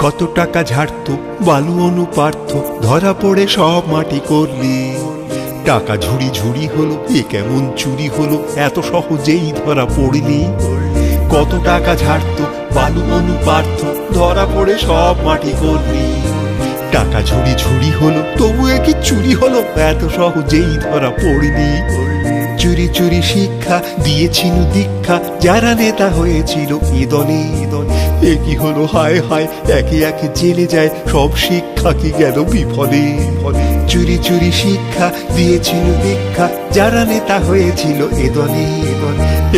কত টাকা ঝাড়তো বালু অনুপার্থ, ধরা পড়ে সব মাটি করলি। টাকা ঝুড়ি ঝুড়ি হলো, এ কেমন চুরি হলো, এত সহজেই ধরা পড়লি। কত টাকা ঝাড়তো বালু অনুপার্থ, ধরা পড়ে সব মাটি করলি। টাকা ঝুড়ি ঝুড়ি হলো, তবু কি চুরি হলো, এত সহজেই ধরা পড়লি। চুরি চুরি শিক্ষা দিয়েছিল দীক্ষা, যারা নেতা হয়েছিল এ দলে। এ কি হলো হায় হায়, একে একে জেলে যায় সব শিক্ষা, কি গেল বিফলে। চুরি চুরি শিক্ষা দিয়েছিল দীক্ষা, যারা নেতা হয়েছিল এ দলে।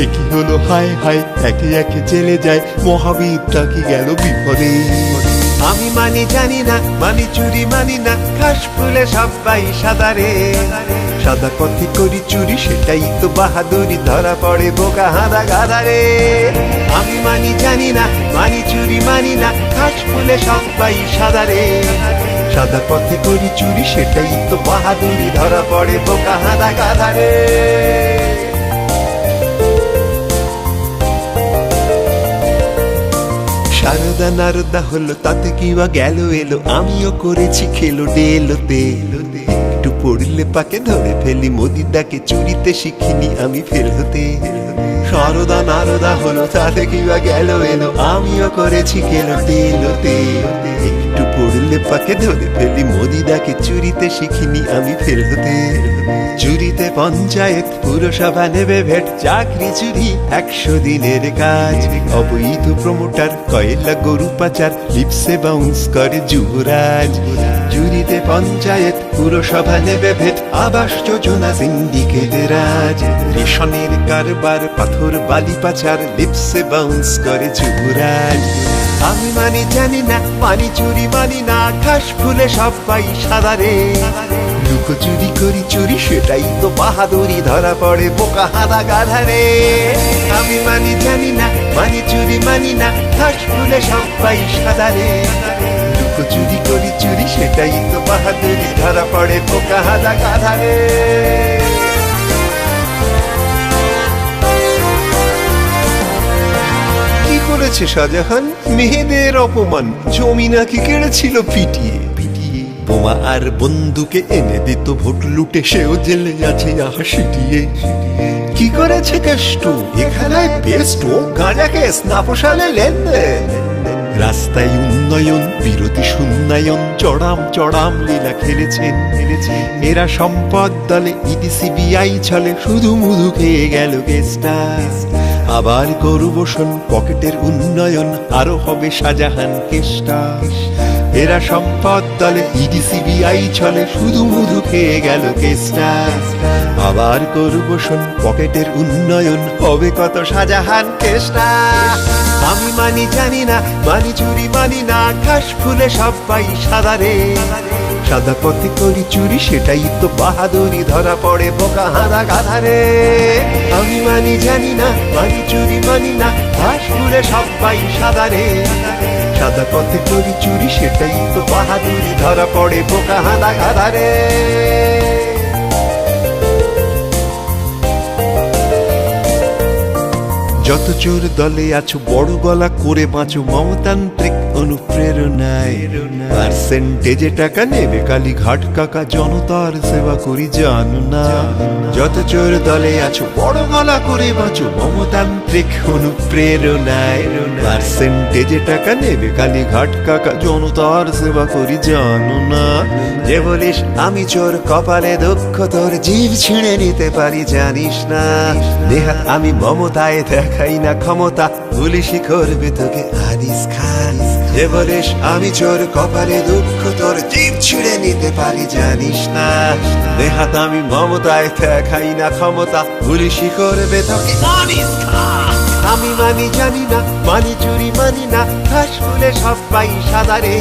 এ কি হলো হায় হায়, একে একে জেলে যায় মহাবীরটা, কি গেল বিফলে। আমি মানি জানি না, মানি চুরি মানি না, ঘাস ফুলে সবাই সাদারে। সাদা পথে করি চুরি, সেটাই তো বাহাদুরি, ধরা পড়ে বোকা হাদা গাধারে। আমি মানি জানি না, মানি চুরি মানি না, ঘাস ফুলে সবাই সাদারে। সাদা পথে করি চুরি, সেটাই তো বাহাদুরি, ধরা পড়ে বোকা হাদা গাধারে। সারদা নারদা হলো, তাতে কিবা গেল এলো, আমিও করেছি খেলো ডেলোতে। একটু পড়লে পাকে ধরে ফেলি, মোদিদাকে চুরিতে শিখিনি আমি ফেল হতে। সারদা নারদা হলো, তাতে কিবা গেল এলো, আমিও করেছি খেলো ডেলোতে। একটু পড়লে পাকে ধরে ফেলি, মোদিদাকে চুরিতে শিখিনি আমি ফেল হতে। চুরিতে পঞ্চায়েত পুরসভা নেবে ভেট, চাকরি চুরি 100 দিনের কাজ। অবৈধ প্রমোটার কয়লা গরু পাচার, লিপসে বাউন্স করে যুবরাজ। চুরিতে পঞ্চায়েত পুরসভা নেবে ভেট, আবাস যোজনা সিন্ডিকেটের রাজ। রেশনের কারবার পাথর বালি পাচার, লিপসে বাউন্স করে যুবরাজ। আমি মানি জানি না, মানি চুরি মানি না, ঘাস ফুলে সবাই সাদারে। লুকো চুরি করি চুরি, সেটাই তো বাহাদুরি, ধরা পড়ে বোকা হাদা গাধারে। আমি মানি জানি না, মানি চুরি মানি না, ঘাস ফুলে সবাই সাদারে। লুকো চুরি করি চুরি, সেটাই তো বাহাদুরি, ধরা পড়ে বোকা হাদা গাধারে। কি করেছে শাহজাহান, মেয়েদের অপমান, জমি নাকি কেড়েছিল পিটিয়ে। বোমা আর বন্দুকে এনে দিত ভোট লুটে, সেও জেলে আছে আহা সিটিয়ে। কি করেছে কেষ্ট, এখানে বেস্ট গাঁজা কেস, না পোষালে লেনদেন। রাস্তায় উন্নয়ন, বিরোধী শূন্যায়ন, চড়াম চড়াম লীলা খেলেছেন। এরা সম্পদ দলে, ইডি সিবিআই ছলে, শুধু মুধু খেয়ে গেল কেসটা। আবার গরু বসন, পকেটের উন্নয়ন, আরো হবে শাহজাহান কেসটা। এরা সম্পদ দলে, ইডি সিবিআই ছলে, শুধু মুধু খেয়ে গেল কেসটা। আবার গরু বসন, পকেটের উন্নয়ন, হবে কত শাহজাহান কেসটা। আমি মানি জানি না, মানি চুরি মানি না, ঘাস ফুলে সবাই সাদারে। সাদা পথে করি চুরি, সেটাই তো বাহাদুরি, ধরা পড়ে বোকা হাদা গাধারে। আমি মানি জানি না, মানি চুরি মানি না, ঘাস ফুলে সবাই সাদারে। সাদা পথে করি চুরি, সেটাই তো বাহাদুরি, ধরা পড়ে বোকা হাদা গাধারে। যত চোর দলে আছো, বড় গলা করে বাঁচো মমতান্ত্রিক অনুপ্রেরণায়। পার্সেন্টেজে টাকা নেবে কালীঘাট কাকা, জনতার সেবা করি জানো না। যত চোর দলে আছো, বড় গলা করে বাঁচো মমতান্ত্রিক অনুপ্রেরণায়। পার্সেন্টেজে টাকা নেবে কালীঘাট কাকা, জনতার সেবা করি জানো না। যে বলিস আমি চোর, কপালে দুঃখ তোর, জিভ ছিঁড়ে নিতে পারি জানিস না। নেহাত আমি মমতায় দেখাই না ক্ষমতা, পুলিশই করবে তোকে আদিস খান। যে বলিস আমি চোর, কপালে দুঃখ তোর, জিভ ছিঁড়ে নিতে পারি জানিস না। নেহাত আমি মমতায় দেখাই না ক্ষমতা, পুলিশই করবে তোকে আদিস খান। আমি মানি জানি না, মানি চুরি মানি না, ঘাস ফুলে সবাই সাদারে।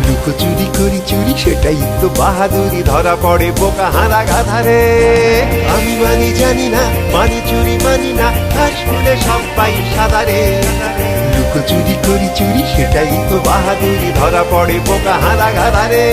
লুকো চুরি করি চুরি, সেটাই তো বাহাদুরি, ধরা পড়ে বোকা হাদা গাধারে। আমি মানি জানি না, মানি চুরি মানি না, ঘাস ফুলে সবাই সাদারে। লুকো চুরি করি চুরি, সেটাই তো বাহাদুরি, ধরা পড়ে বোকা হাদা গাধারে।